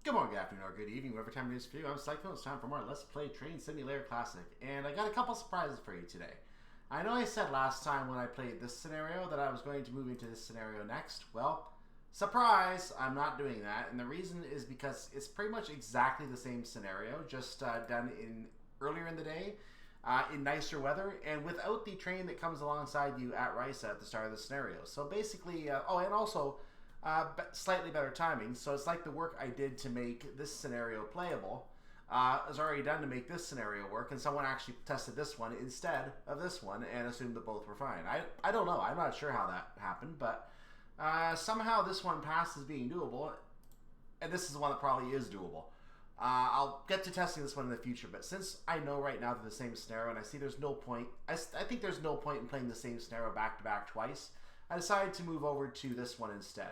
Good morning, good afternoon, or good evening, whatever time it is for you. I'm Psycho. It's time for more Let's Play Train Simulator Classic. And I got a couple surprises for you today. I know I said last time when I played this scenario that I was going to move into this scenario next. Well, surprise, I'm not doing that. And the reason is because it's pretty much exactly the same scenario, just done earlier in the day, in nicer weather, and without the train that comes alongside you at Riesa at the start of the scenario. So basically, and also slightly better timing. So it's like the work I did to make this scenario playable is already done to make this scenario work, and someone actually tested this one instead of this one and assumed that both were fine. I don't know. I'm not sure how that happened, but somehow this one passed as being doable, and this is the one that probably is doable. I'll get to testing this one in the future, but since I know right now they're the same scenario, and I see there's no point, I think there's no point in playing the same scenario back to back twice, I decided to move over to this one instead.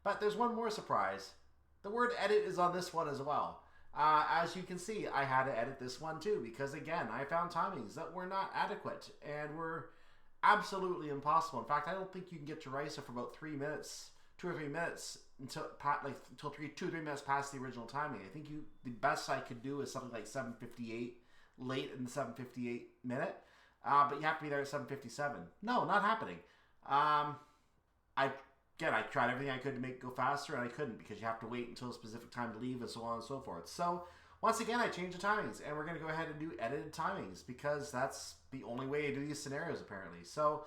But there's one more surprise. The word edit is on this one as well. As you can see, I had to edit this one too, because again, I found timings that were not adequate and were absolutely impossible. In fact, I don't think you can get to Riesa for about 3 minutes, 2 or 3 minutes, until 2 or 3 minutes past the original timing. I think the best I could do is something like 7:58, late in the 7:58 minute, but you have to be there at 7:57. No, not happening. I tried everything I could to make it go faster, and I couldn't, because you have to wait until a specific time to leave, and so on and so forth. So, once again, I changed the timings, and we're going to go ahead and do edited timings, because that's the only way to do these scenarios, apparently. So,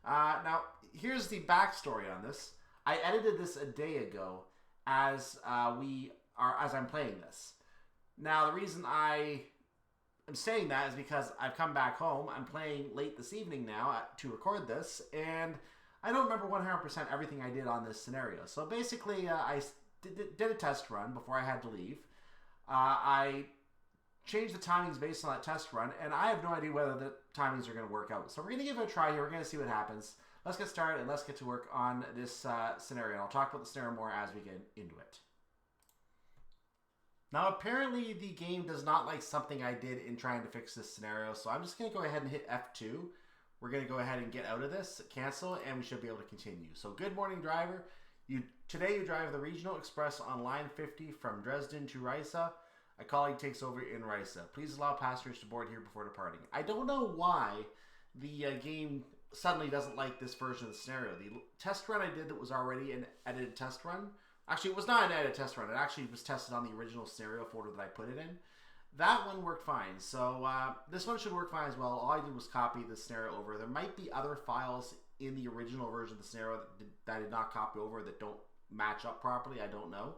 now, here's the backstory on this. I edited this a day ago as I'm playing this. Now, the reason I am saying that is because I've come back home. I'm playing late this evening now to record this, and I don't remember 100% everything I did on this scenario. So basically, I did a test run before I had to leave. I changed the timings based on that test run, and I have no idea whether the timings are going to work out. So we're going to give it a try here. We're going to see what happens. Let's get started, and let's get to work on this scenario. I'll talk about the scenario more as we get into it. Now, apparently, the game does not like something I did in trying to fix this scenario, so I'm just going to go ahead and hit F2. We're going to go ahead and get out of this, cancel, and we should be able to continue. So, good morning, driver. Today you drive the Regional Express on line 50 from Dresden to Riesa. A colleague takes over in Riesa. Please allow passengers to board here before departing. I don't know why the game suddenly doesn't like this version of the scenario. The test run I did that was already an edited test run. Actually, it was not an edited test run. It actually was tested on the original scenario folder that I put it in. That one worked fine, so this one should work fine as well. All I did was copy the scenario over. There might be other files in the original version of the scenario that I did not copy over that don't match up properly. I don't know.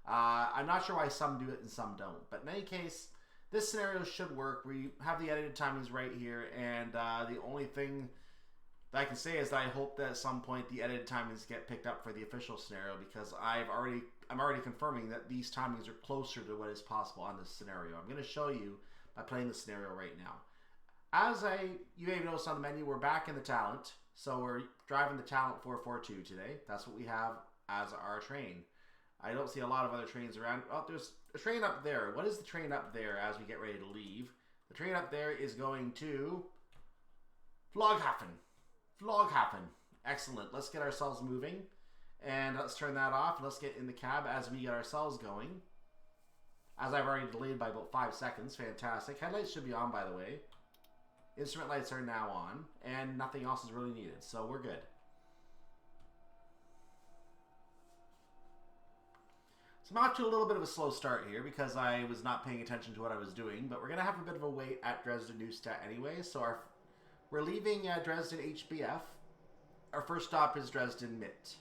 I'm not sure why some do it and some don't. But in any case, this scenario should work. We have the edited timings right here, and the only thing that I can say is that I hope that at some point the edited timings get picked up for the official scenario, because I'm already confirming that these timings are closer to what is possible on this scenario. I'm going to show you by playing the scenario right now. You may have noticed on the menu, we're back in the Talent. So we're driving the Talent 442 today. That's what we have as our train. I don't see a lot of other trains around. Oh, there's a train up there. What is the train up there as we get ready to leave? The train up there is going to Floghafen. Floghafen. Excellent. Let's get ourselves moving. And let's turn that off. And let's get in the cab as we get ourselves going. As I've already delayed by about 5 seconds. Fantastic. Headlights should be on, by the way. Instrument lights are now on. And nothing else is really needed. So we're good. So I'm off to a little bit of a slow start here because I was not paying attention to what I was doing. But we're going to have a bit of a wait at Dresden-Neustadt anyway. So we're leaving Dresden Hbf. Our first stop is Dresden-Mitte.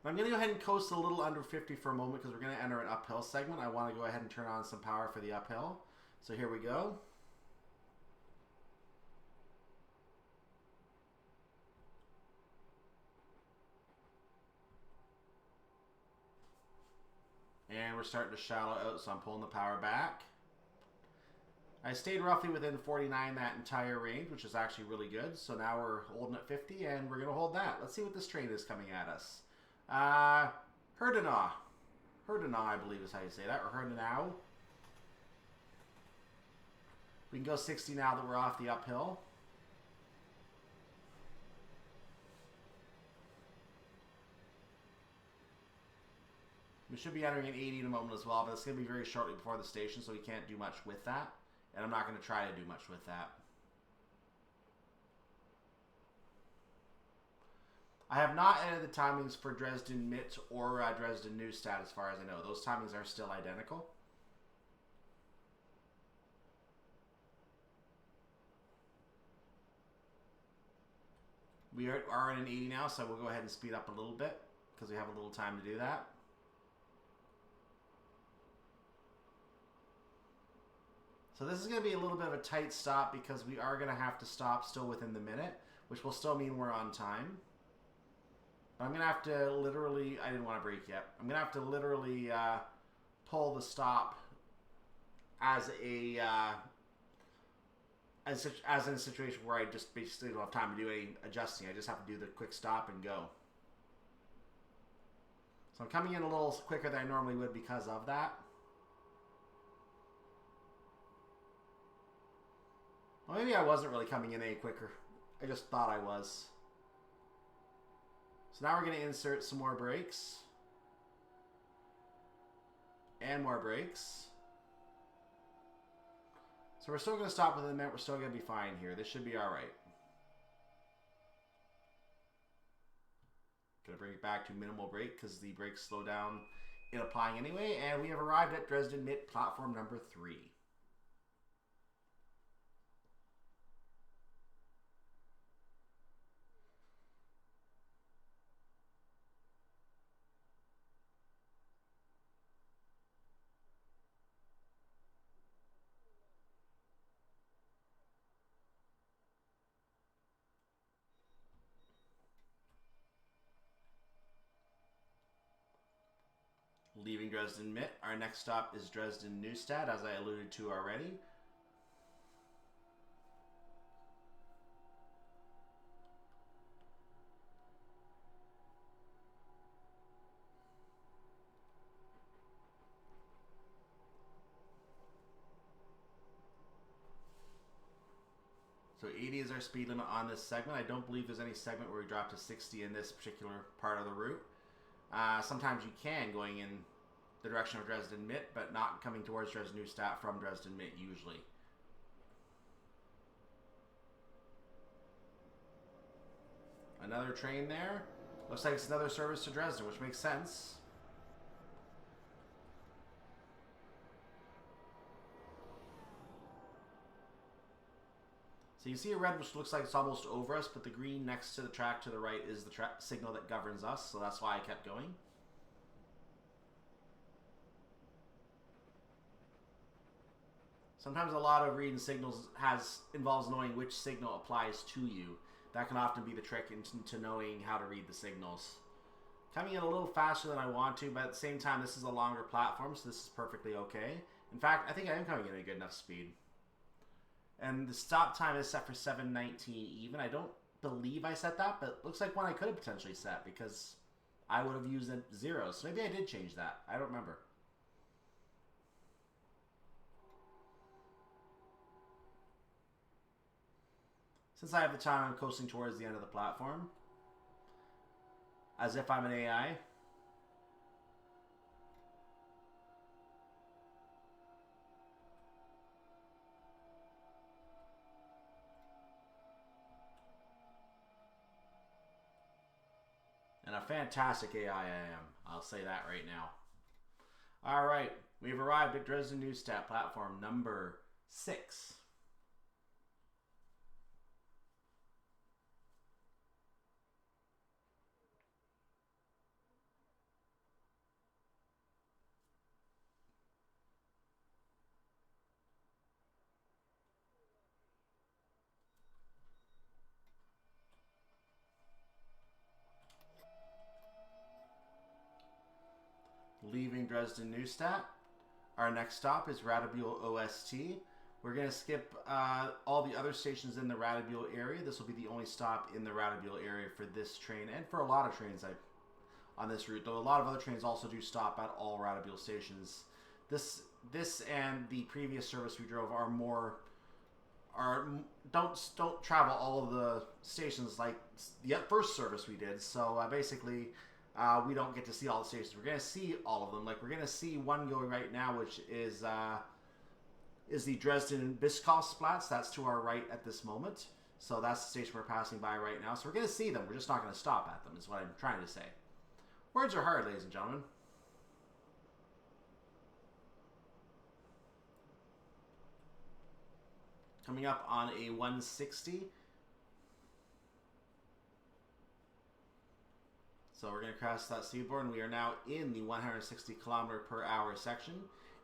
I'm going to go ahead and coast a little under 50 for a moment because we're going to enter an uphill segment. I want to go ahead and turn on some power for the uphill. So here we go. And we're starting to shallow out, so I'm pulling the power back. I stayed roughly within 49 that entire range, which is actually really good. So now we're holding at 50, and we're going to hold that. Let's see what this train is coming at us. Herdenau. Herdenau, I believe is how you say that, or Herdenau. We can go 60 now that we're off the uphill. We should be entering an 80 in a moment as well, but it's going to be very shortly before the station, so we can't do much with that. And I'm not going to try to do much with that. I have not edited the timings for Dresden-Mitte or Dresden-Neustadt as far as I know. Those timings are still identical. We are in an 80 now, so we'll go ahead and speed up a little bit because we have a little time to do that. So this is going to be a little bit of a tight stop because we are going to have to stop still within the minute, which will still mean we're on time. But I'm going to have to literally, I didn't want to break yet. I'm going to have to literally pull the stop as a as in a situation where I just basically don't have time to do any adjusting. I just have to do the quick stop and go. So I'm coming in a little quicker than I normally would because of that. Well, maybe I wasn't really coming in any quicker. I just thought I was. So now we're going to insert some more brakes. And more brakes. So we're still going to stop within a minute. We're still going to be fine here. This should be alright. Going to bring it back to minimal brake because the brakes slow down in applying anyway. And we have arrived at Dresden-Mitte platform number 3. Leaving Dresden-Mitte, our next stop is Dresden-Neustadt, as I alluded to already. So 80 is our speed limit on this segment. I don't believe there's any segment where we drop to 60 in this particular part of the route. Sometimes you can going in the direction of Dresden-Mitte, but not coming towards Dresden-Neustadt from Dresden-Mitte usually. Another train there. Looks like it's another service to Dresden, which makes sense. So you see a red which looks like it's almost over us, but the green next to the track to the right is the signal that governs us, so that's why I kept going. Sometimes a lot of reading signals involves knowing which signal applies to you. That can often be the trick into knowing how to read the signals. Coming in a little faster than I want to, but at the same time this is a longer platform, so this is perfectly okay. In fact, I think I am coming in at a good enough speed. And the stop time is set for 7:19 even. I don't believe I set that, but it looks like one I could have potentially set because I would have used a 0. So maybe I did change that. I don't remember. Since I have the time, I'm coasting towards the end of the platform. As if I'm an AI. And a fantastic AI I am. I'll say that right now. Alright, we've arrived at Dresden-Neustadt, platform number 6. Leaving Dresden-Neustadt, our next stop is Radebeul-Ost. We're going to skip all the other stations in the Radebeul area. This will be the only stop in the Radebeul area for this train and for a lot of trains on this route, though a lot of other trains also do stop at all Radebeul stations. This and the previous service we drove don't travel all of the stations like the first service we did. So basically, we don't get to see all the stations. We're going to see all of them. Like, we're going to see one going right now, which is the Dresden-Hbf. That's to our right at this moment. So that's the station we're passing by right now. So we're going to see them. We're just not going to stop at them, is what I'm trying to say. Words are hard, ladies and gentlemen. Coming up on a 160. So we're going to cross that seaboard, and we are now in the 160 kilometer per hour section.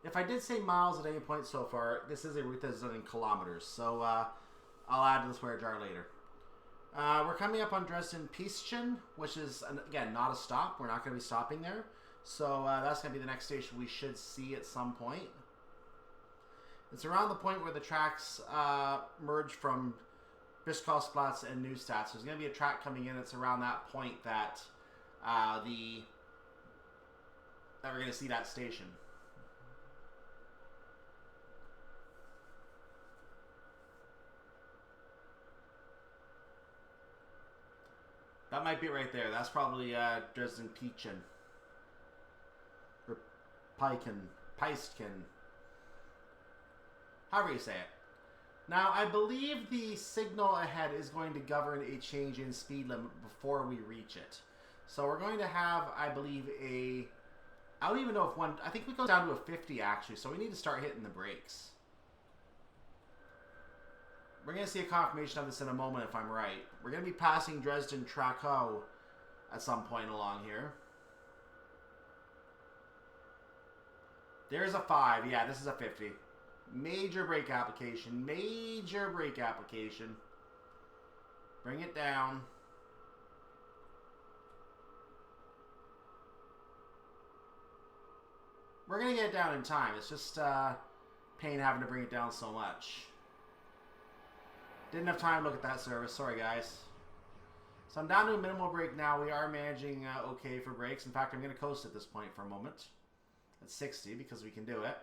If I did say miles at any point so far, this is a route that is done in kilometers. So I'll add to the swear jar later. We're coming up on Dresden-Mitte, which is, again, not a stop. We're not going to be stopping there. So that's going to be the next station we should see at some point. It's around the point where the tracks merge from Bischofsplatz and Neustadt. So there's going to be a track coming in. It's around that point that we're going to see that station. That might be right there. That's probably Dresden-Mitte. Or Peistken. However you say it. Now, I believe the signal ahead is going to govern a change in speed limit before we reach it. So we're going to have, I believe, I don't even know if I think we go down to a 50 actually, so we need to start hitting the brakes. We're going to see a confirmation of this in a moment if I'm right. We're going to be passing Dresden-Trakow at some point along here. There's a 5. Yeah, this is a 50. Major brake application. Major brake application. Bring it down. We're going to get it down in time. It's just pain having to bring it down so much. Didn't have time to look at that service. Sorry, guys. So I'm down to a minimal brake now. We are managing okay for brakes. In fact, I'm going to coast at this point for a moment. At 60 because we can do it.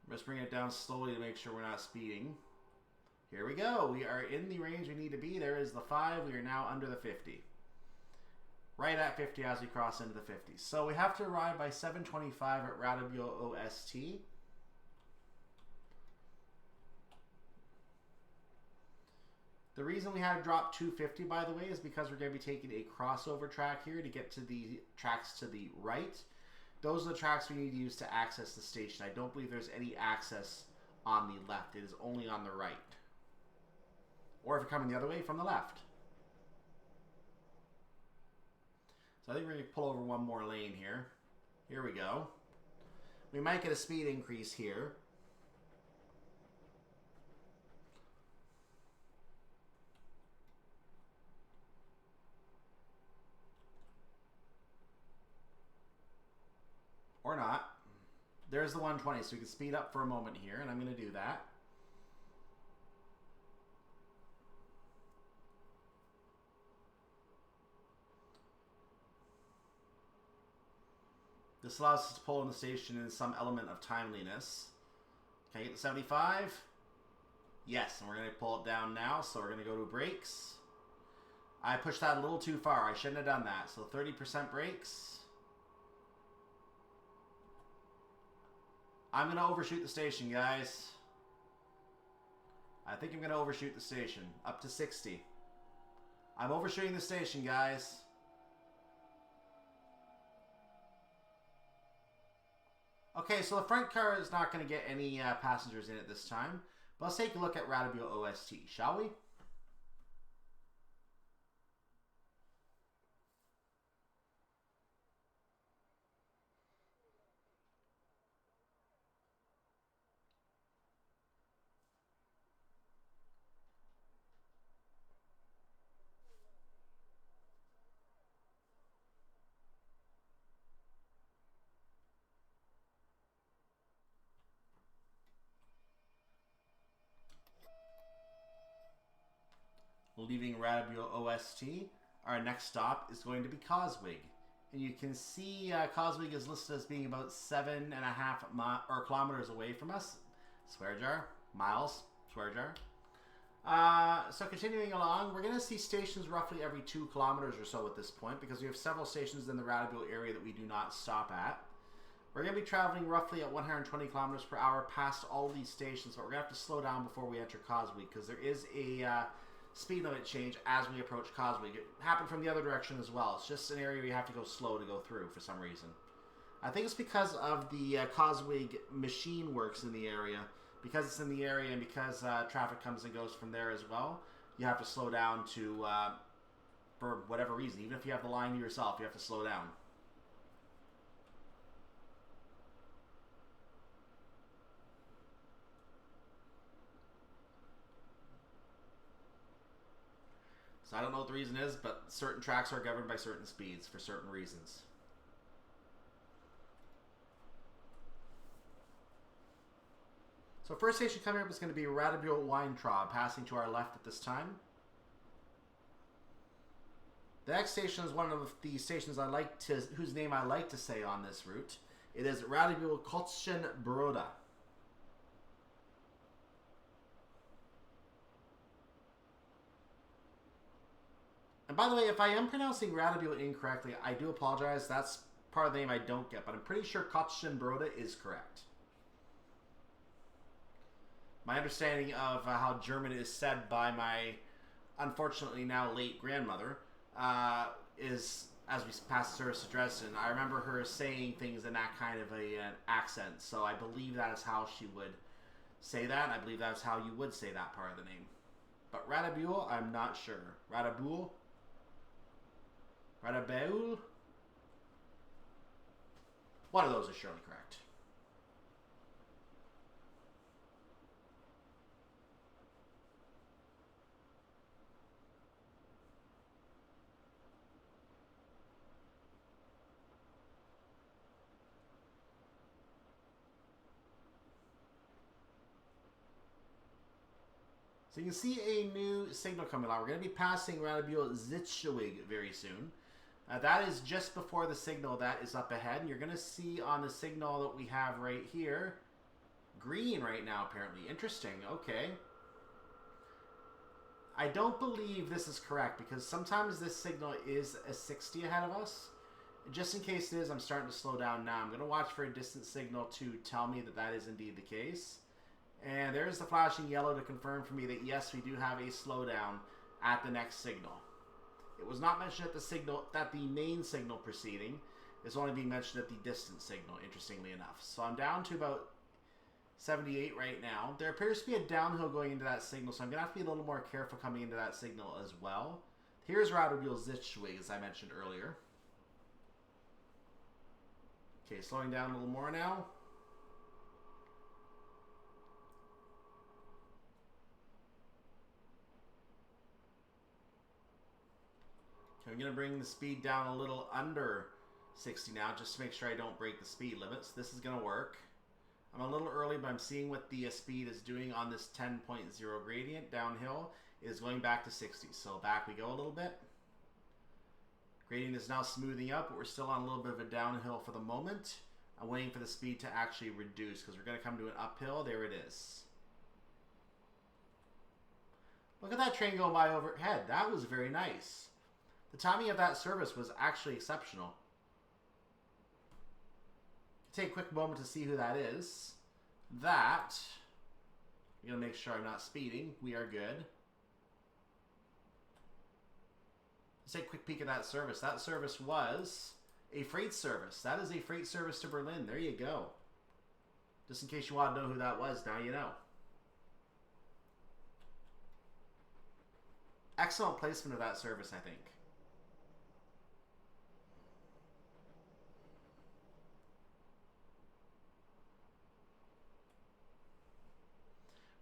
Just bring it down slowly to make sure we're not speeding. Here we go. We are in the range we need to be. There is the 5. We are now under the 50. Right at 50 as we cross into the 50s. So we have to arrive by 7:25 at Radebeul-Ost. The reason we had to drop 250, by the way, is because we're going to be taking a crossover track here to get to the tracks to the right. Those are the tracks we need to use to access the station. I don't believe there's any access on the left. It is only on the right. Or if you're coming the other way, from the left. So I think we're going to pull over one more lane here. Here we go. We might get a speed increase here. Or not. There's the 120, so we can speed up for a moment here, and I'm going to do that. This allows us to pull in the station in some element of timeliness. Can I get to 75? Yes, and we're going to pull it down now, so we're going to go to brakes. I pushed that a little too far. I shouldn't have done that. So 30% brakes. I'm going to overshoot the station, guys. I think I'm going to overshoot the station. Up to 60. I'm overshooting the station, guys. Okay, so the front car is not going to get any passengers in it this time. But let's take a look at Radebeul-Ost, shall we? Leaving Radebeul-Ost, our next stop is going to be Coswig. And you can see Coswig is listed as being about 7.5 kilometers away from us. Swear jar. Miles, swear jar. So continuing along, we're going to see stations roughly every 2 kilometers or so at this point, because we have several stations in the Radebeul area that we do not stop at. We're going to be traveling roughly at 120 kilometers per hour past all these stations, but we're going to have to slow down before we enter Coswig, because there is a speed limit change as we approach Coswig. It happened from the other direction as well. It's just an area where you have to go slow to go through for some reason. I think it's because of the Coswig machine works in the area. Because it's in the area and because traffic comes and goes from there as well, you have to slow down to, for whatever reason. Even if you have the line to yourself, you have to slow down. So I don't know what the reason is, but certain tracks are governed by certain speeds for certain reasons. So first station coming up is going to be Radebeul-Ost, passing to our left at this time. The next station is one of the stations whose name I like to say on this route. It is Radebeul-Broda. And by the way, if I am pronouncing Radebeul incorrectly, I do apologize. That's part of the name I don't get, but I'm pretty sure Broda is correct. My understanding of how German is said by my, unfortunately now late grandmother, is, as we pass the service to Dresden, I remember her saying things in that kind of an accent. So I believe that is how she would say that. I believe that's how you would say that part of the name. But Radebeul, I'm not sure. Radebeul? Radebeul? One of those is surely correct. So you can see a new signal coming along. We're going to be passing Radebeul-Zitzschewig very soon. That is just before the signal that is up ahead. And you're going to see on the signal that we have right here, green right now apparently. Interesting. Okay. I don't believe this is correct because sometimes this signal is a 60 ahead of us. Just in case it is, I'm starting to slow down now. I'm going to watch for a distant signal to tell me that that is indeed the case. And there's the flashing yellow to confirm for me that yes, we do have a slowdown at the next signal. It was not mentioned at the main signal proceeding. It's only being mentioned at the distant signal, interestingly enough. So I'm down to about 78 right now. There appears to be a downhill going into that signal, so I'm going to have to be a little more careful coming into that signal as well. Here's Radebeul-Zitzschewig, as I mentioned earlier. Okay, slowing down a little more now. I'm going to bring the speed down a little under 60 now, just to make sure I don't break the speed limits. This is going to work. I'm a little early, but I'm seeing what the speed is doing on this 10.0 gradient downhill. It is going back to 60. So back we go a little bit. Gradient is now smoothing up, but we're still on a little bit of a downhill for the moment. I'm waiting for the speed to actually reduce because we're going to come to an uphill. There it is. Look at that train going by overhead. That was very nice. The timing of that service was actually exceptional. Take a quick moment to see who that is. That, I'm going to make sure I'm not speeding. We are good. Let's take a quick peek at that service. That service was a freight service. That is a freight service to Berlin. There you go. Just in case you want to know who that was, now you know. Excellent placement of that service, I think.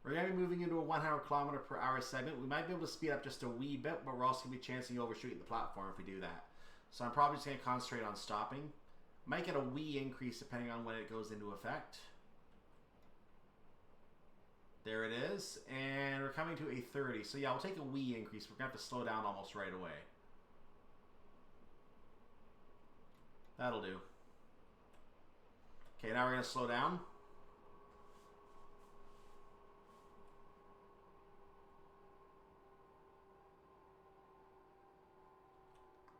We're going to be moving into a 100 kilometer per hour segment. We might be able to speed up just a wee bit, but we're also going to be chancing overshooting the platform if we do that. So I'm probably just going to concentrate on stopping. Might get a wee increase depending on when it goes into effect. There it is. And we're coming to a 30. So yeah, we'll take a wee increase. We're going to have to slow down almost right away. That'll do. Okay, now we're going to slow down.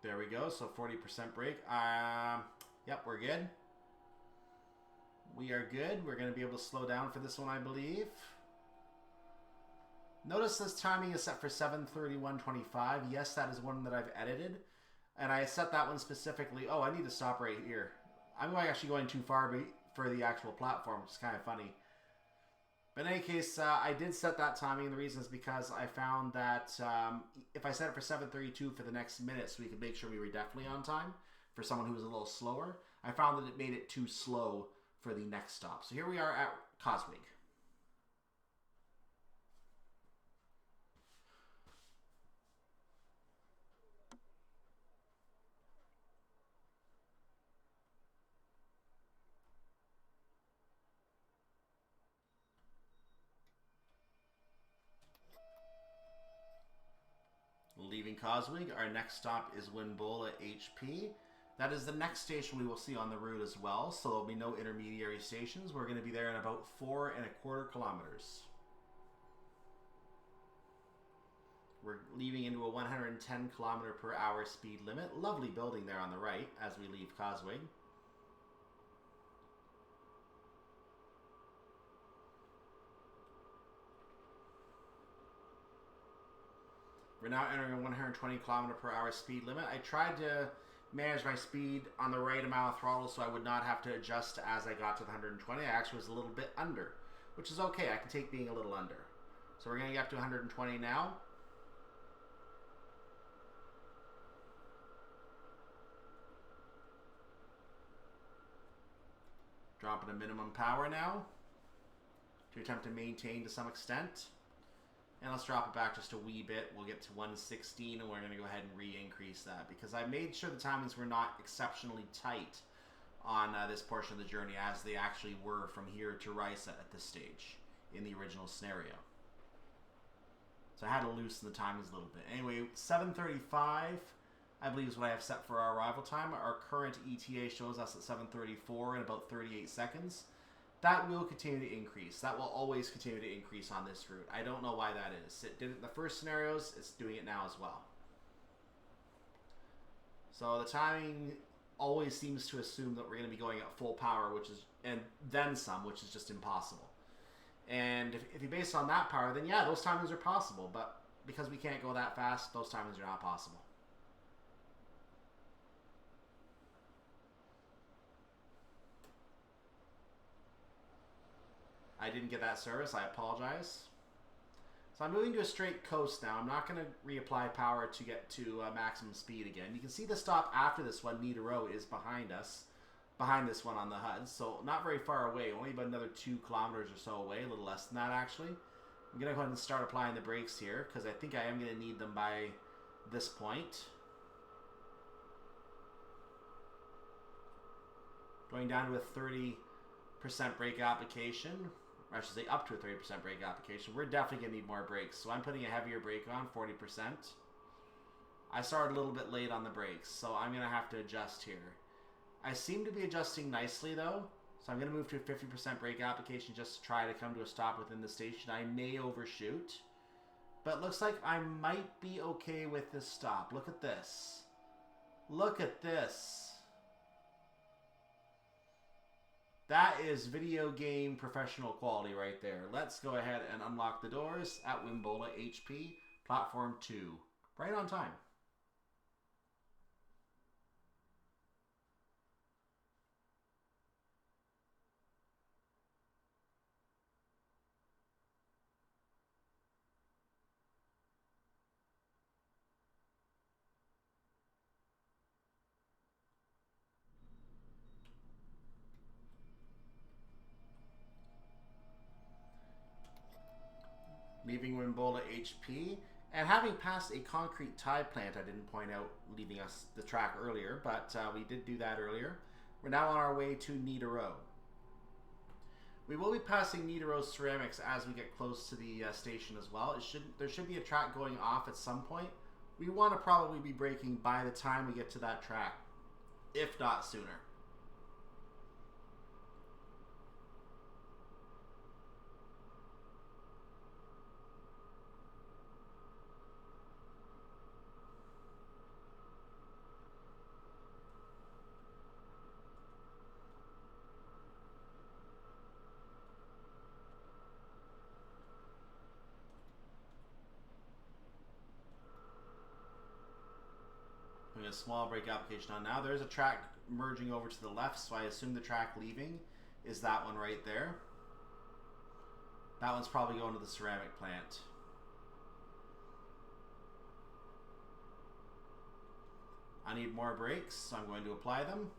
There we go. So 40% brake. Yep, we're good. We are good. We're going to be able to slow down for this one, I believe. Notice this timing is set for 7:31:25. Yes, that is one that I've edited. And I set that one specifically. Oh, I need to stop right here. I'm actually going too far for the actual platform, which is kind of funny. But in any case, I did set that timing, and the reason is because I found that if I set it for 7:32 for the next minute, so we could make sure we were definitely on time for someone who was a little slower, I found that it made it too slow for the next stop. So here we are at Coswig. Leaving Coswig, our next stop is Winböhla Hp. That is the next station we will see on the route as well, so there'll be no intermediary stations. We're going to be there in about 4¼ kilometers. We're leaving into a 110 km/h speed limit. Lovely building there on the right as we leave Coswig. We're now entering a 120 km/h speed limit. I tried to manage my speed on the right amount of throttle so I would not have to adjust as I got to the 120. I actually was a little bit under, which is okay. I can take being a little under. So we're going to get up to 120 now. Dropping a minimum power now to attempt to maintain to some extent. And let's drop it back just a wee bit. We'll get to 116, and we're going to go ahead and re-increase that because I made sure the timings were not exceptionally tight on this portion of the journey as they actually were from here to Riesa at this stage in the original scenario. So I had to loosen the timings a little bit. Anyway, 7:35, I believe, is what I have set for our arrival time. Our current ETA shows us at 7:34 in about 38 seconds. That will continue to increase. That will always continue to increase on this route. I don't know why that is. It did it in the first scenarios. It's doing it now as well. So the timing always seems to assume that we're going to be going at full power, and then some, which is just impossible. And if you base it on that power, then yeah, those timings are possible. But because we can't go that fast, those timings are not possible. I didn't get that service. I apologize. So I'm moving to a straight coast now. I'm not going to reapply power to get to maximum speed again. You can see the stop after this one, Niederau, is behind us, behind this one on the HUD. So not very far away, only about another 2 kilometers or so away, a little less than that actually. I'm going to go ahead and start applying the brakes here because I think I am going to need them by this point. Going down to a 30% brake application. I should say up to a 30% brake application. We're definitely going to need more brakes. So I'm putting a heavier brake on, 40%. I started a little bit late on the brakes, so I'm going to have to adjust here. I seem to be adjusting nicely though. So I'm going to move to a 50% brake application just to try to come to a stop within the station. I may overshoot, but it looks like I might be okay with this stop. Look at this. Look at this. That is video game professional quality right there. Let's go ahead and unlock the doors at Winböhla Hp, Platform 2. Right on time. Leaving Winböhla Hp, and having passed a concrete tie plant, I didn't point out leaving us the track earlier, but we did do that earlier. We're now on our way to Niederau. We will be passing Niederau ceramics as we get close to the station as well. There should be a track going off at some point. We want to probably be braking by the time we get to that track, if not sooner. a small brake application on now. There's a track merging over to the left, so I assume the track leaving is that one right there. That one's probably going to the ceramic plant. I need more brakes, so I'm going to apply them.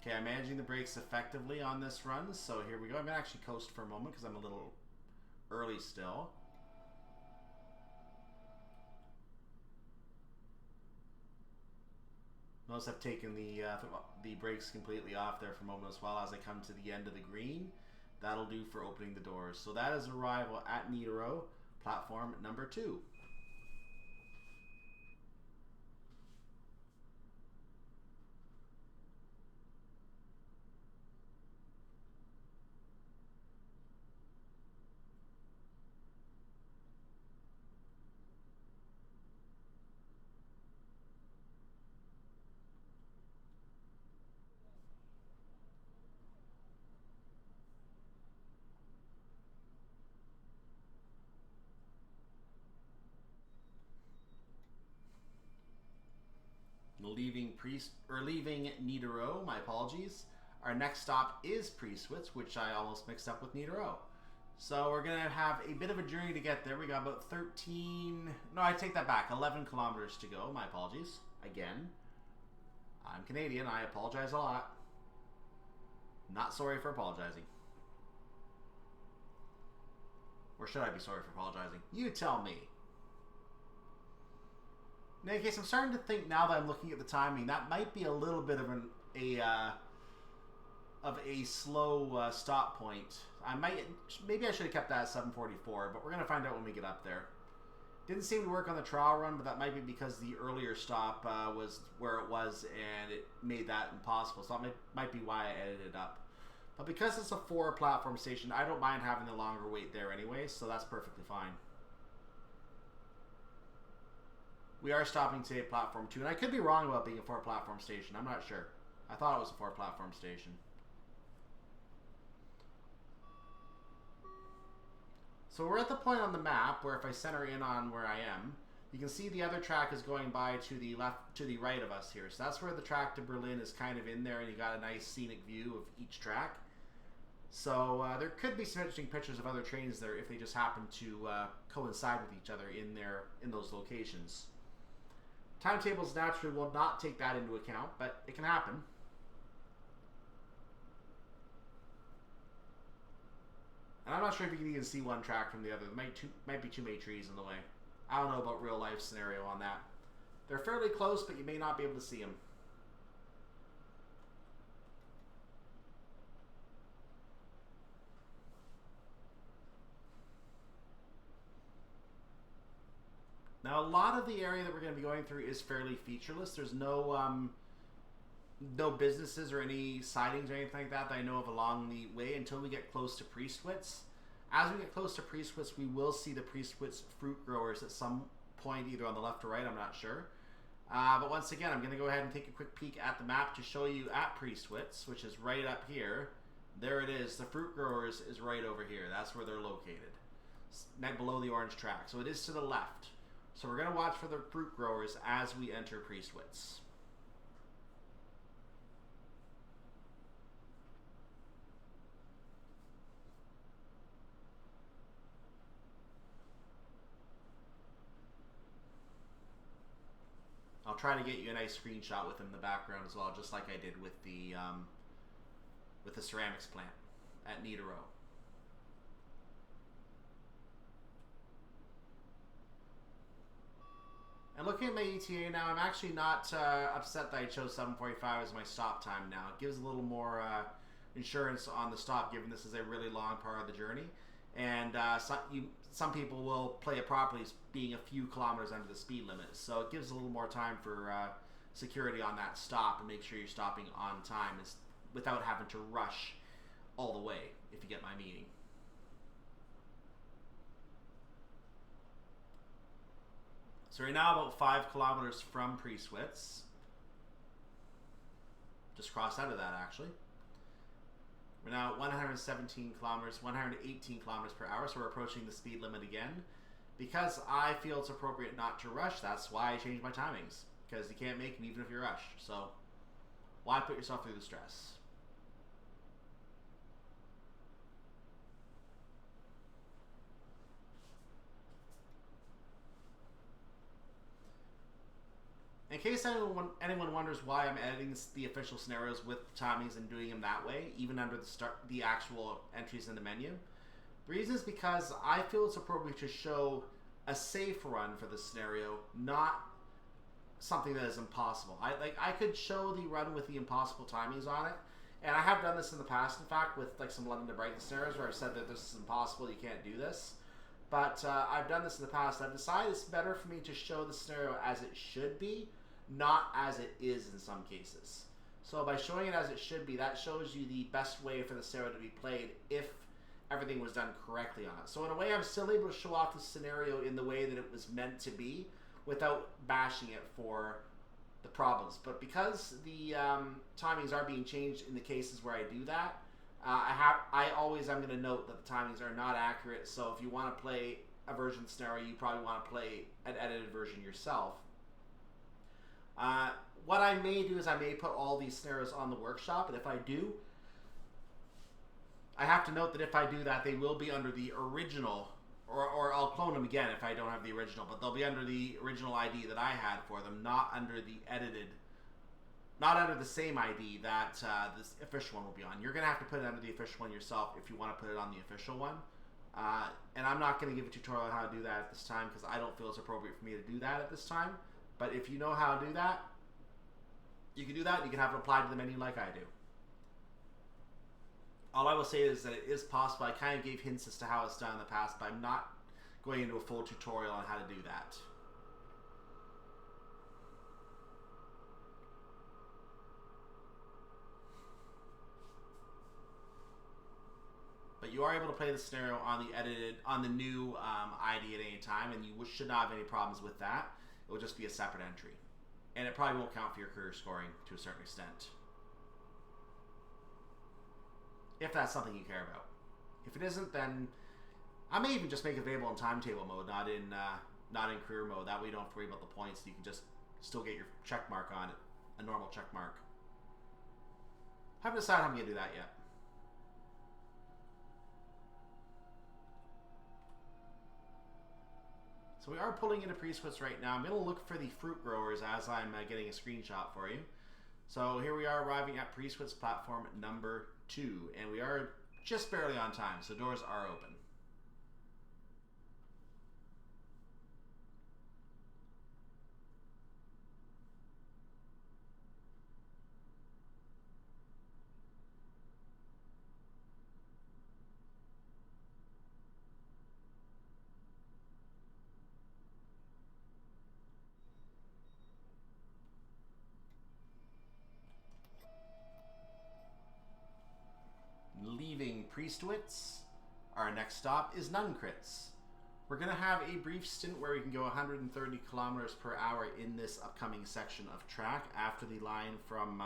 Okay, I'm managing the brakes effectively on this run, so here we go. I'm going to actually coast for a moment because I'm a little early still. Notice I've taken the brakes completely off there for a moment as well as I come to the end of the green. That'll do for opening the doors. So that is arrival at Niederau, platform number 2. Leaving Niederau, my apologies. Our next stop is Priestwitz, which I almost mixed up with Niederau. So we're gonna have a bit of a journey to get there. We got about 13, no, I take that back, 11 kilometers to go. My apologies. Again, I'm Canadian, I apologize a lot. Not sorry for apologizing. Or should I be sorry for apologizing? You tell me. In any case, I'm starting to think now that I'm looking at the timing, that might be a little bit of a slow stop point. Maybe I should have kept that at 7:44, but we're gonna find out when we get up there. Didn't seem to work on the trial run, but that might be because the earlier stop was where it was, and it made that impossible. So that might be why I edited it up. But because it's a 4-platform station, I don't mind having the longer wait there anyway, so that's perfectly fine. We are stopping today at platform 2, and I could be wrong about being a 4-platform station. I'm not sure. I thought it was a 4-platform station. So we're at the point on the map where if I center in on where I am, you can see the other track is going by to the left, to the right of us here. So that's where the track to Berlin is kind of in there, and you got a nice scenic view of each track. So there could be some interesting pictures of other trains there if they just happen to coincide with each other in those locations. Timetables naturally will not take that into account, but it can happen. And I'm not sure if you can even see one track from the other. There might be too many trees in the way. I don't know about real life scenario on that. They're fairly close, but you may not be able to see them. Now, a lot of the area that we're going to be going through is fairly featureless. There's no businesses or any sidings or anything like that I know of along the way until we get close to Priestwitz. As we get close to Priestwitz, we will see the Priestwitz fruit growers at some point, either on the left or right, I'm not sure. But once again, I'm going to go ahead and take a quick peek at the map to show you at Priestwitz, which is right up here. There it is. The fruit growers is right over here. That's where they're located, right below the orange track. So it is to the left. So we're going to watch for the fruit growers as we enter Priestwitz. I'll try to get you a nice screenshot with him in the background as well, just like I did with the ceramics plant at Niederau. And looking at my ETA now, I'm actually not upset that I chose 7:45 as my stop time now. It gives a little more insurance on the stop, given this is a really long part of the journey. And some people will play it properly as being a few kilometers under the speed limit. So it gives a little more time for security on that stop and make sure you're stopping on time without having to rush all the way, if you get my meaning. So we're now about 5 kilometers from Priestwitz. Just crossed out of that, actually. We're now at 117 kilometers, 118 kilometers per hour, so we're approaching the speed limit again. Because I feel it's appropriate not to rush, that's why I changed my timings. Because you can't make them even if you rush. So, why put yourself through the stress? In case anyone wonders why I'm editing the official scenarios with timings and doing them that way, even under the actual entries in the menu, the reason is because I feel it's appropriate to show a safe run for the scenario, not something that is impossible. I could show the run with the impossible timings on it, and I have done this in the past, in fact, with like some London to Brighton scenarios where I've said that this is impossible, you can't do this. But I've done this in the past. I've decided it's better for me to show the scenario as it should be, not as it is in some cases. So by showing it as it should be, that shows you the best way for the scenario to be played if everything was done correctly on it. So in a way, I'm still able to show off the scenario in the way that it was meant to be without bashing it for the problems. But because the timings are being changed in the cases where I do that, I always am going to note that the timings are not accurate. So if you want to play a version scenario, you probably want to play an edited version yourself. What I may do is I may put all these scenarios on the workshop, and if I do, I have to note that if I do that, they will be under the original, or I'll clone them again if I don't have the original, but they'll be under the original ID that I had for them, not under the edited, not under the same ID that this official one will be on. You're going to have to put it under the official one yourself if you want to put it on the official one. And I'm not going to give a tutorial on how to do that at this time because I don't feel it's appropriate for me to do that at this time. But if you know how to do that, you can do that and you can have it applied to the menu like I do. All I will say is that it is possible. I kind of gave hints as to how it's done in the past, but I'm not going into a full tutorial on how to do that. But you are able to play the scenario on the new ID at any time, and you should not have any problems with that. It will just be a separate entry. And it probably won't count for your career scoring to a certain extent. If that's something you care about. If it isn't, then I may even just make it available in timetable mode, not in career mode. That way you don't have to worry about the points. You can just still get your check mark on it, a normal check mark. Haven't decided how I'm going to do that yet. So we are pulling into Priestwitz right now. I'm going to look for the fruit growers as I'm getting a screenshot for you. So here we are arriving at Priestwitz platform number 2, and we are just barely on time, so doors are open. Leaving Priestwitz, our next stop is Nünchritz. We're going to have a brief stint where we can go 130 kilometers per hour in this upcoming section of track after the line from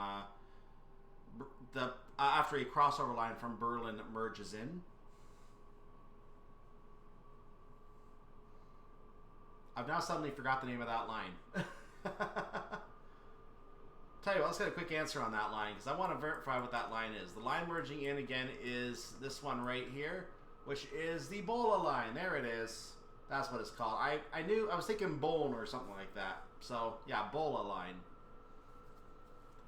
after a crossover line from Berlin merges in. I've now suddenly forgot the name of that line. Tell you what, let's get a quick answer on that line because I want to verify what that line is. The line merging in again is this one right here, which is the Bola line. There it is. That's what it's called. I was thinking Bone or something like that. So yeah, Bola line.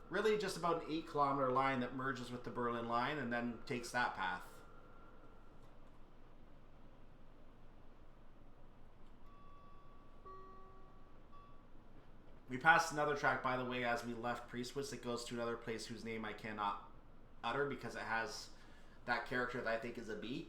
Really just about an 8-kilometer line that merges with the Berlin line and then takes that path. We passed another track, by the way, as we left Priestwitz. It goes to another place whose name I cannot utter because it has that character that I think is a bee.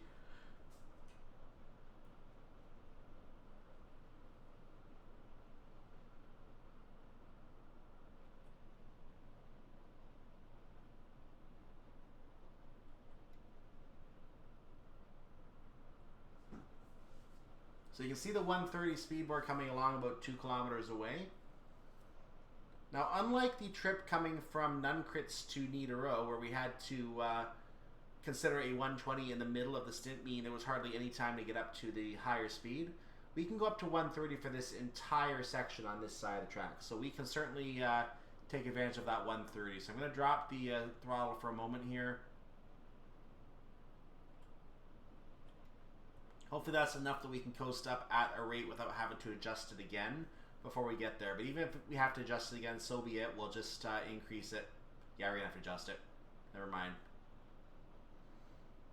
So you can see the 130 speedboard coming along about 2 kilometers away. Now, unlike the trip coming from Nünchritz to Niederau, where we had to consider a 120 in the middle of the stint, meaning there was hardly any time to get up to the higher speed, we can go up to 130 for this entire section on this side of the track. So we can certainly take advantage of that 130. So I'm going to drop the throttle for a moment here. Hopefully that's enough that we can coast up at a rate without having to adjust it again before we get there. But even if we have to adjust it again, so be it. We'll just increase it. Yeah, we're going to have to adjust it. Never mind.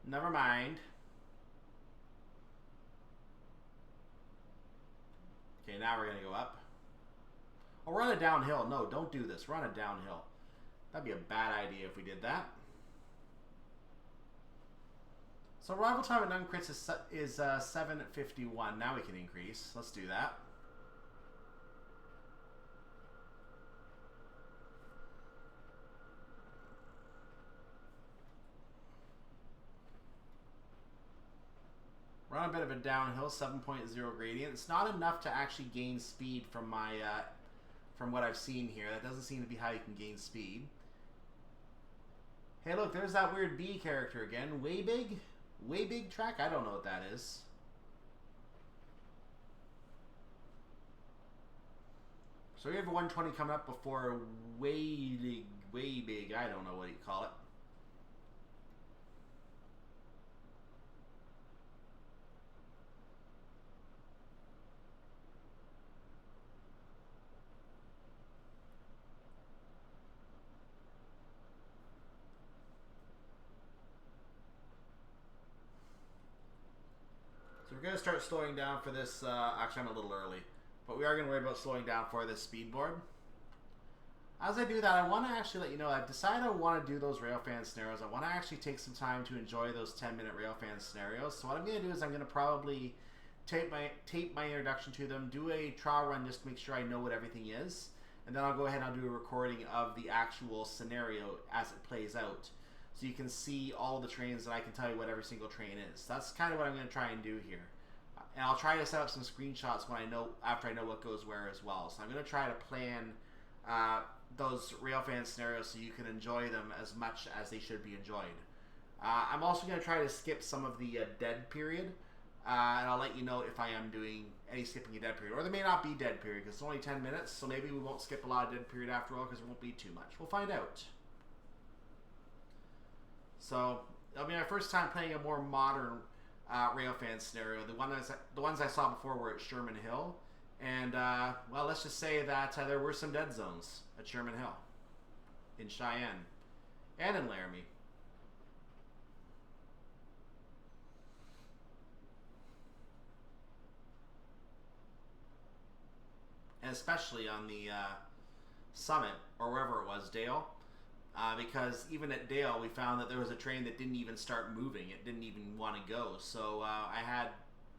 Never mind. Okay, now we're going to go up. Oh, we're on a downhill. No, don't do this. We're on a downhill. That'd be a bad idea if we did that. So arrival time at Nünchritz is 7:51. Now we can increase. Let's do that. We're on a bit of a downhill, 7.0 gradient. It's not enough to actually gain speed from my from what I've seen here. That doesn't seem to be how you can gain speed. Hey, look, there's that weird bee character again. Way big? Way big track? I don't know what that is. So we have a 120 coming up before way big. I don't know what you call it. So we're going to start slowing down for this. Actually, I'm a little early, but we are going to worry about slowing down for this speed board. As I do that, I want to actually let you know I've decided I want to do those railfan scenarios. I want to actually take some time to enjoy those 10-minute railfan scenarios. So what I'm going to do is I'm going to probably tape my introduction to them, do a trial run just to make sure I know what everything is, and then I'll go ahead and I'll do a recording of the actual scenario as it plays out. So you can see all the trains and I can tell you what every single train is. That's kind of what I'm going to try and do here. And I'll try to set up some screenshots after I know what goes where as well. So I'm going to try to plan those railfan scenarios so you can enjoy them as much as they should be enjoyed. I'm also going to try to skip some of the dead period. And I'll let you know if I am doing any skipping a dead period. Or there may not be dead period because it's only 10 minutes. So maybe we won't skip a lot of dead period after all because there won't be too much. We'll find out. So it'll be my first time playing a more modern railfan scenario. The ones I saw before were at Sherman Hill, and well, let's just say that there were some dead zones at Sherman Hill, in Cheyenne, and in Laramie. And especially on the summit, or wherever it was, Dale. Because even at Dale, we found that there was a train that didn't even start moving. It didn't even want to go. So I had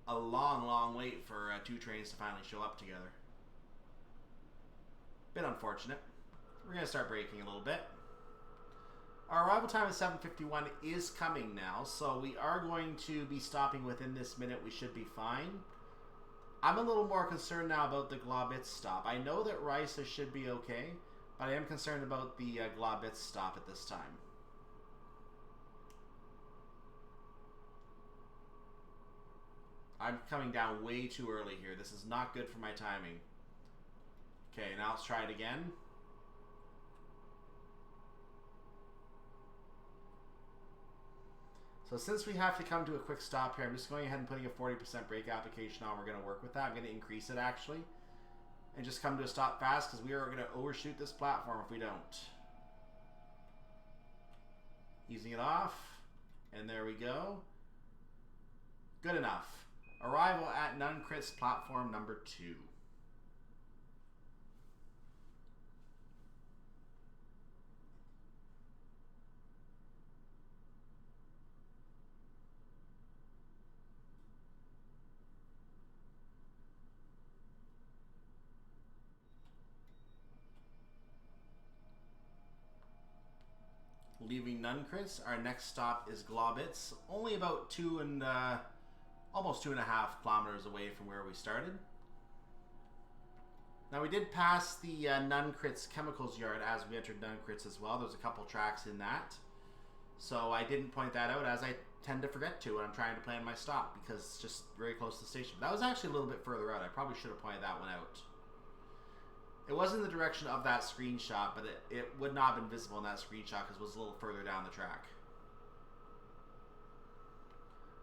a long wait for 2 trains to finally show up together. Bit unfortunate. We're going to start braking a little bit. Our arrival time at 7:51 is coming now, so we are going to be stopping within this minute. We should be fine. I'm a little more concerned now about the Glaubitz stop. I know that Riesa should be okay, but I am concerned about the Glaubitz stop at this time. I'm coming down way too early here. This is not good for my timing. Okay, now let's try it again. So since we have to come to a quick stop here, I'm just going ahead and putting a 40% brake application on. We're going to work with that. I'm going to increase it actually. And just come to a stop fast because we are going to overshoot this platform if we don't. Easing it off. And there we go. Good enough. Arrival at Nünchritz platform number 2. Leaving Nünchritz, our next stop is Glaubitz. Only about 2 and almost 2.5 kilometers away from where we started. Now we did pass the Nünchritz chemicals yard as we entered Nünchritz as well. There's a couple tracks in that. So I didn't point that out, as I tend to forget to when I'm trying to plan my stop, because it's just very close to the station. That was actually a little bit further out. I probably should have pointed that one out. It was in the direction of that screenshot, but it would not have been visible in that screenshot because it was a little further down the track.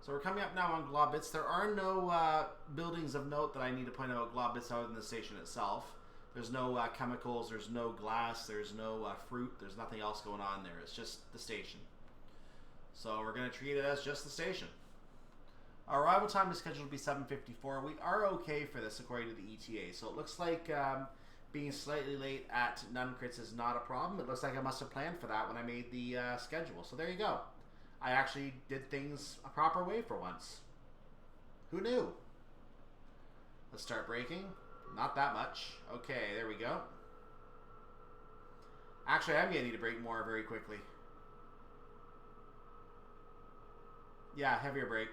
So we're coming up now on Glaubitz. There are no buildings of note that I need to point out at Glaubitz other than the station itself. There's no chemicals, there's no glass, there's no fruit, there's nothing else going on there. It's just the station. So we're going to treat it as just the station. Our arrival time is scheduled to be 7:54. We are okay for this according to the ETA. So it looks like being slightly late at Nünchritz is not a problem. It looks like I must have planned for that when I made the schedule. So there you go. I actually did things a proper way for once. Who knew? Let's start braking. Not that much. Okay, there we go. Actually, I'm going to need to brake more very quickly. Yeah, heavier brake.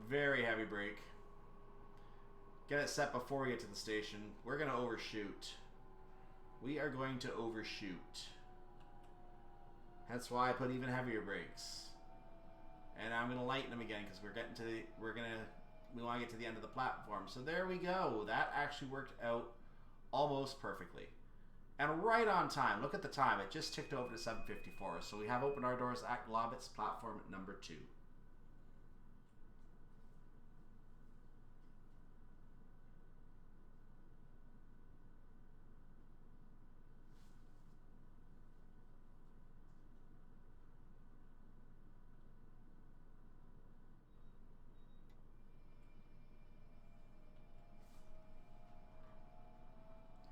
Very heavy brake. Get it set before we get to the station. We're going to overshoot. We are going to overshoot. That's why I put even heavier brakes. And I'm going to lighten them again because we want to get to the end of the platform. So there we go. That actually worked out almost perfectly. And right on time. Look at the time. It just ticked over to 7:54. So we have opened our doors at Glaubitz platform number 2.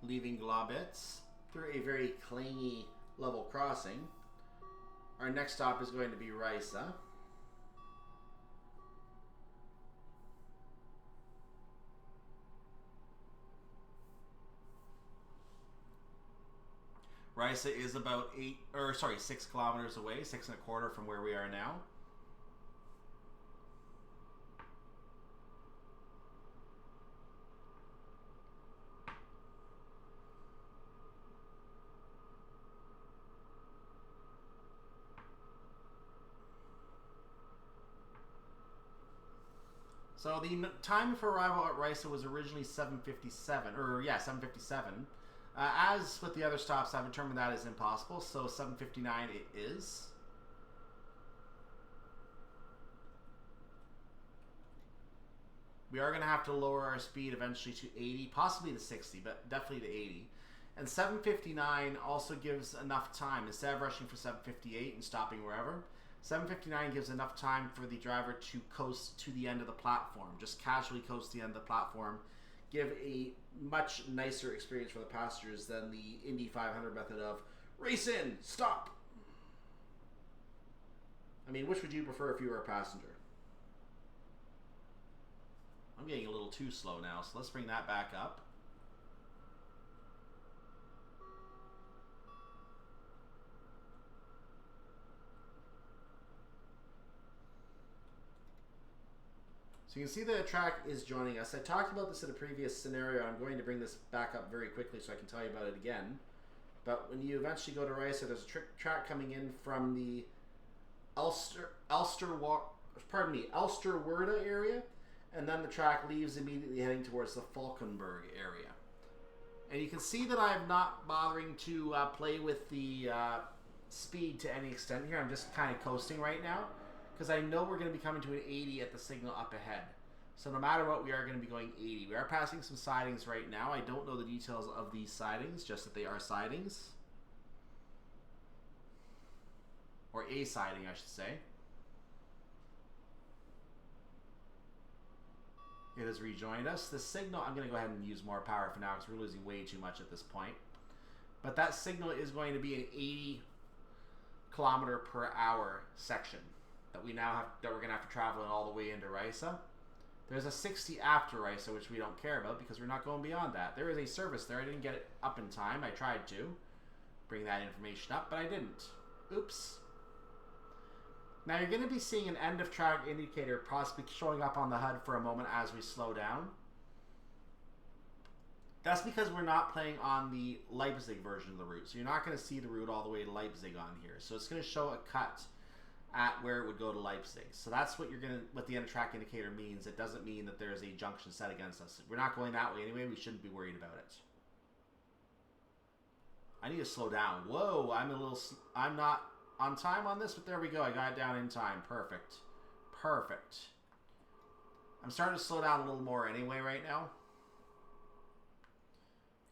Leaving Glaubitz through a very clingy level crossing. Our next stop is going to be Riesa. Riesa is about 6 kilometers away, 6.25 from where we are now. So the time for arrival at Riesa was originally 7:57, 7:57. As with the other stops, I've determined that is impossible, so 7:59 it is. We are going to have to lower our speed eventually to 80, possibly to 60, but definitely to 80. And 7:59 also gives enough time, instead of rushing for 7:58 and stopping wherever, 7:59 gives enough time for the driver to coast to the end of the platform. Just casually coast to the end of the platform. Give a much nicer experience for the passengers than the Indy 500 method of race in, stop. I mean, which would you prefer if you were a passenger? I'm getting a little too slow now, so let's bring that back up. So you can see the track is joining us. I talked about this in a previous scenario. I'm going to bring this back up very quickly so I can tell you about it again. But when you eventually go to Riesa, there's a track coming in from the Elsterwerda area, and then the track leaves immediately heading towards the Falkenberg area. And you can see that I'm not bothering to play with the speed to any extent here. I'm just kind of coasting right now, because I know we're going to be coming to an 80 at the signal up ahead. So no matter what, we are going to be going 80. We are passing some sidings right now. I don't know the details of these sidings, just that they are sidings. Or a siding, I should say. It has rejoined us. The signal, I'm going to go ahead and use more power for now because we're losing way too much at this point. But that signal is going to be an 80 kilometer per hour section that we're going to have to travel in all the way into Riesa. There's a 60 after Riesa, which we don't care about because we're not going beyond that. There is a service there. I didn't get it up in time. I tried to bring that information up, but I didn't. Oops. Now you're going to be seeing an end of track indicator possibly showing up on the HUD for a moment as we slow down. That's because we're not playing on the Leipzig version of the route. So you're not going to see the route all the way to Leipzig on here. So it's going to show a cut at where it would go to Leipzig. So that's what what the end of track indicator means. It doesn't mean that there's a junction set against us. We're not going that way anyway. We shouldn't be worried about it. I need to slow down. Whoa, I'm not on time on this, but there we go. I got it down in time. Perfect. Perfect. I'm starting to slow down a little more anyway right now.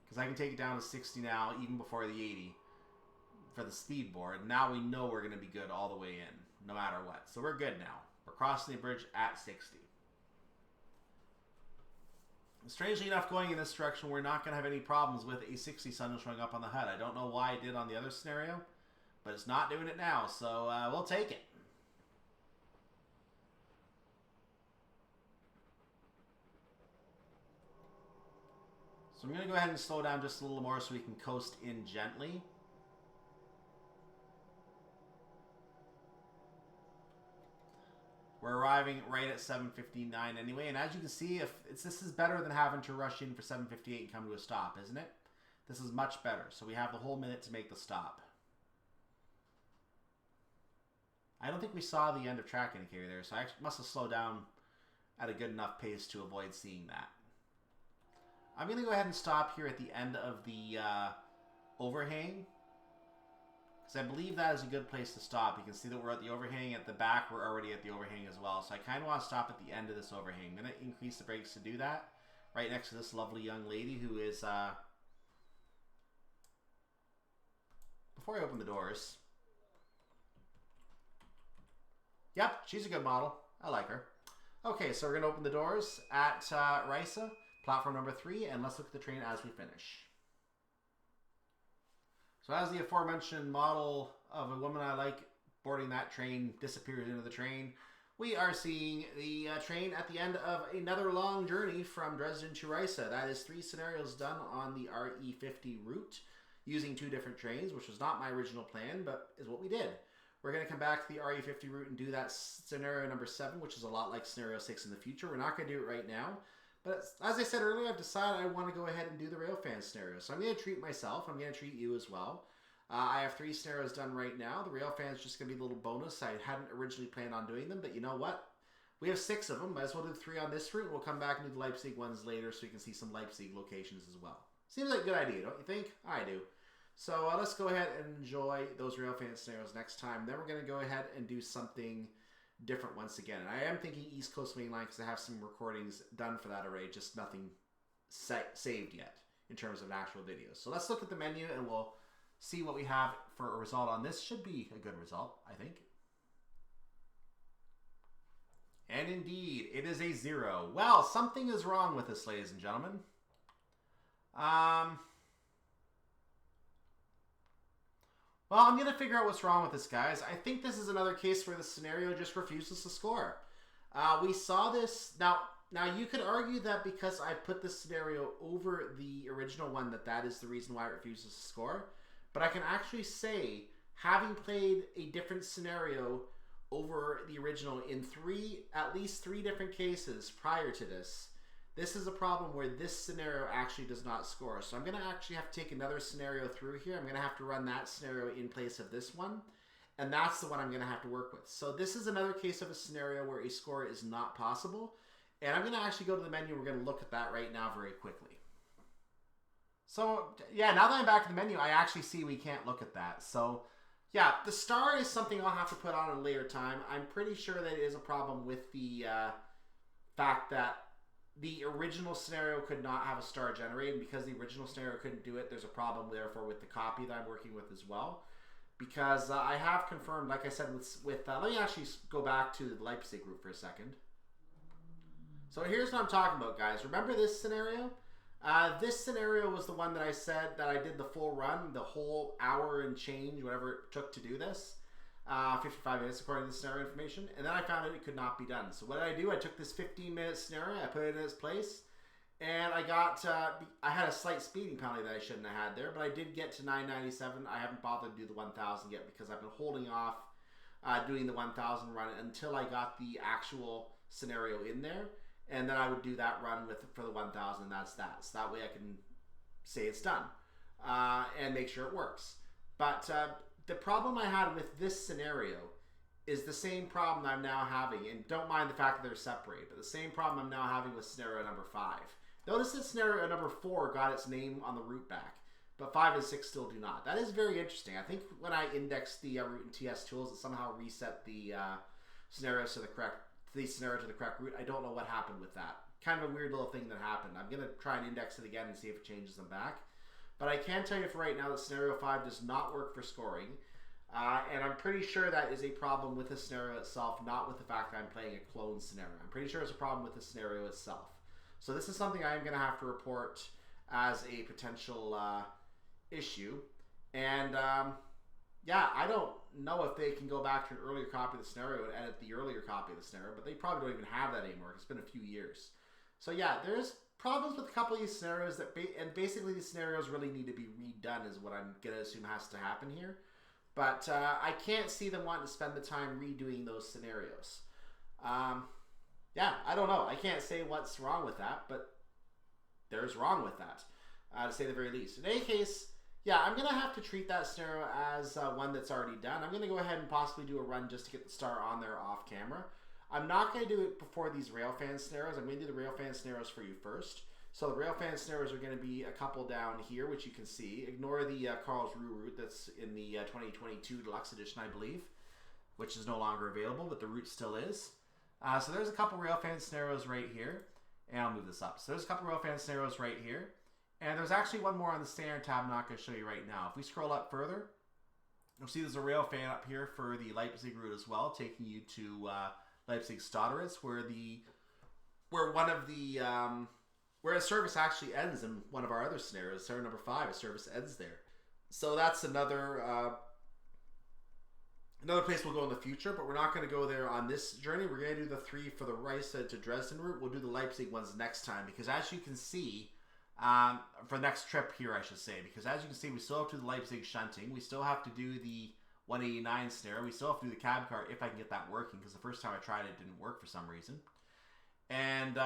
Because I can take it down to 60 now, even before the 80 for the speed board. Now we know we're going to be good all the way in, no matter what. So we're good now. We're crossing the bridge at 60. Strangely enough, going in this direction, we're not going to have any problems with a 60 sun showing up on the HUD. I don't know why it did on the other scenario, but it's not doing it now, so we'll take it. So I'm going to go ahead and slow down just a little more so we can coast in gently. We're arriving right at 7:59 anyway, and as you can see, this is better than having to rush in for 7:58 and come to a stop, isn't it? This is much better, so we have the whole minute to make the stop. I don't think we saw the end of track indicator there, so I must have slowed down at a good enough pace to avoid seeing that. I'm going to go ahead and stop here at the end of the overhang, because I believe that is a good place to stop. You can see that we're at the overhang at the back. We're already at the overhang as well. So I kind of want to stop at the end of this overhang. I'm going to increase the brakes to do that. Right next to this lovely young lady who is... Before I open the doors... Yep, she's a good model. I like her. Okay, so we're going to open the doors at Riesa, platform number 3, and let's look at the train as we finish. So as the aforementioned model of a woman I like boarding that train disappears into the train, we are seeing the train at the end of another long journey from Dresden to Riesa. That is 3 scenarios done on the RE50 route using 2 different trains, which was not my original plan, but is what we did. We're going to come back to the RE50 route and do that scenario number 7, which is a lot like scenario 6 in the future. We're not going to do it right now. But as I said earlier, I've decided I want to go ahead and do the railfan scenario. So I'm going to treat myself. I'm going to treat you as well. I have 3 scenarios done right now. The railfan is just going to be a little bonus. I hadn't originally planned on doing them, but you know what? We have 6 of them. Might as well do 3 on this route. And we'll come back and do the Leipzig ones later so you can see some Leipzig locations as well. Seems like a good idea, don't you think? I do. So let's go ahead and enjoy those railfan scenarios next time. Then we're going to go ahead and do something different once again. And I am thinking East Coast Main Line because I have some recordings done for that already, just nothing saved yet in terms of actual videos. So let's look at the menu and we'll see what we have for a result on this. Should be a good result, I think. And indeed, it is a 0. Well, something is wrong with this, ladies and gentlemen. Well, I'm going to figure out what's wrong with this, guys. I think this is another case where the scenario just refuses to score. We saw this. Now you could argue that because I put this scenario over the original one, that is the reason why it refuses to score. But I can actually say, having played a different scenario over the original in at least three different cases prior to this, this is a problem where this scenario actually does not score. So I'm going to actually have to take another scenario through here. I'm going to have to run that scenario in place of this one. And that's the one I'm going to have to work with. So this is another case of a scenario where a score is not possible. And I'm going to actually go to the menu. We're going to look at that right now very quickly. So yeah, now that I'm back in the menu, I actually see we can't look at that. So yeah, the star is something I'll have to put on at a later time. I'm pretty sure that it is a problem with the fact that the original scenario could not have a star generated. Because the original scenario couldn't do it, there's a problem therefore with the copy that I'm working with as well. Because I have confirmed, like I said, let me actually go back to the Leipzig route for a second. So here's what I'm talking about, guys. Remember this scenario? This scenario was the one that I said that I did the full run, the whole hour and change, whatever it took to do this. 55 minutes according to the scenario information, and then I found out it could not be done. So what did I do? I took this 15-minute scenario, I put it in its place, and I got, I had a slight speeding penalty that I shouldn't have had there, but I did get to 997. I haven't bothered to do the 1000 yet because I've been holding off doing the 1000 run until I got the actual scenario in there, and then I would do that run for the 1000, and that's that. So that way I can say it's done and make sure it works. But the problem I had with this scenario is the same problem I'm now having, and don't mind the fact that they're separated, but the same problem I'm now having with scenario number 5. Notice that scenario number 4 got its name on the route back, but 5 and 6 still do not. That is very interesting. I think when I indexed the route in TS tools, it somehow reset the scenarios to the correct route. I don't know what happened with that. Kind of a weird little thing that happened. I'm going to try and index it again and see if it changes them back. But I can tell you for right now that scenario 5 does not work for scoring. And I'm pretty sure that is a problem with the scenario itself, not with the fact that I'm playing a clone scenario. I'm pretty sure it's a problem with the scenario itself. So this is something I'm going to have to report as a potential issue. And yeah, I don't know if they can go back to an earlier copy of the scenario and edit the earlier copy of the scenario, but they probably don't even have that anymore. It's been a few years. So yeah, there's problems with a couple of these scenarios and basically these scenarios really need to be redone is what I'm going to assume has to happen here. But I can't see them wanting to spend the time redoing those scenarios. Yeah, I don't know. I can't say what's wrong with that, but there's wrong with that, to say the very least. In any case, yeah, I'm going to have to treat that scenario as one that's already done. I'm going to go ahead and possibly do a run just to get the star on there off camera. I'm not going to do it before these railfan scenarios. I'm going to do the railfan scenarios for you first. So the railfan scenarios are going to be a couple down here, which you can see. Ignore the Karlsruhe route that's in the 2022 Deluxe Edition, I believe, which is no longer available, but the route still is. So there's a couple railfan scenarios right here, and I'll move this up. So there's a couple railfan scenarios right here, and there's actually one more on the standard tab I'm not going to show you right now. If we scroll up further, you'll see there's a railfan up here for the Leipzig route as well, taking you to Leipzig-Stotteritz, where a service actually ends in one of our other scenarios, scenario number 5, a service ends there. So that's another place we'll go in the future, but we're not going to go there on this journey. We're going to do the 3 for the Riesa to Dresden route. We'll do the Leipzig ones next time, because as you can see, for next trip here, I should say, because as you can see, we still have to do the Leipzig shunting. We still have to do the 189 scenario. We still have to do the cab car if I can get that working, because the first time I tried it didn't work for some reason. And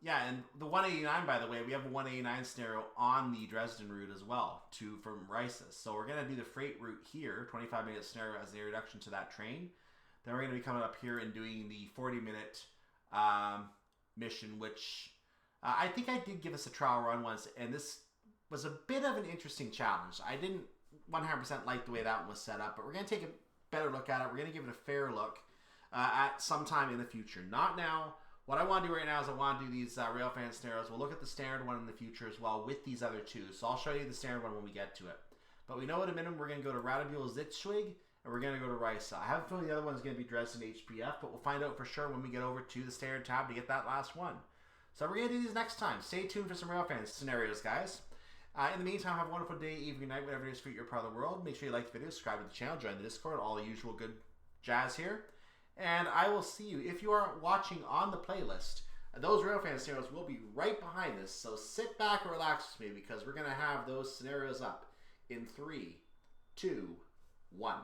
yeah, and the 189, by the way, we have a 189 scenario on the Dresden route as well, from Riesa. So we're going to do the freight route here, 25-minute scenario as the introduction to that train. Then we're going to be coming up here and doing the 40-minute mission, which I think I did give us a trial run once, and this was a bit of an interesting challenge. I didn't 100% like the way that one was set up, but we're going to take a better look at it. We're going to give it a fair look at some time in the future. Not now. What I want to do right now is I want to do these railfan scenarios. We'll look at the standard one in the future as well with these other two. So I'll show you the standard one when we get to it. But we know at a minimum we're going to go to Radebeul-Ost and we're going to go to Riesa. I have a feeling the other one is going to be Dresden Hbf, but we'll find out for sure when we get over to the standard tab to get that last one. So we're going to do these next time. Stay tuned for some railfan scenarios, guys. In the meantime, have a wonderful day, evening, night, whatever it is for your part of the world. Make sure you like the video, subscribe to the channel, join the Discord, all the usual good jazz here. And I will see you. If you are watching on the playlist, those railfan scenarios will be right behind this. So sit back and relax with me, because we're going to have those scenarios up in 3, 2, 1.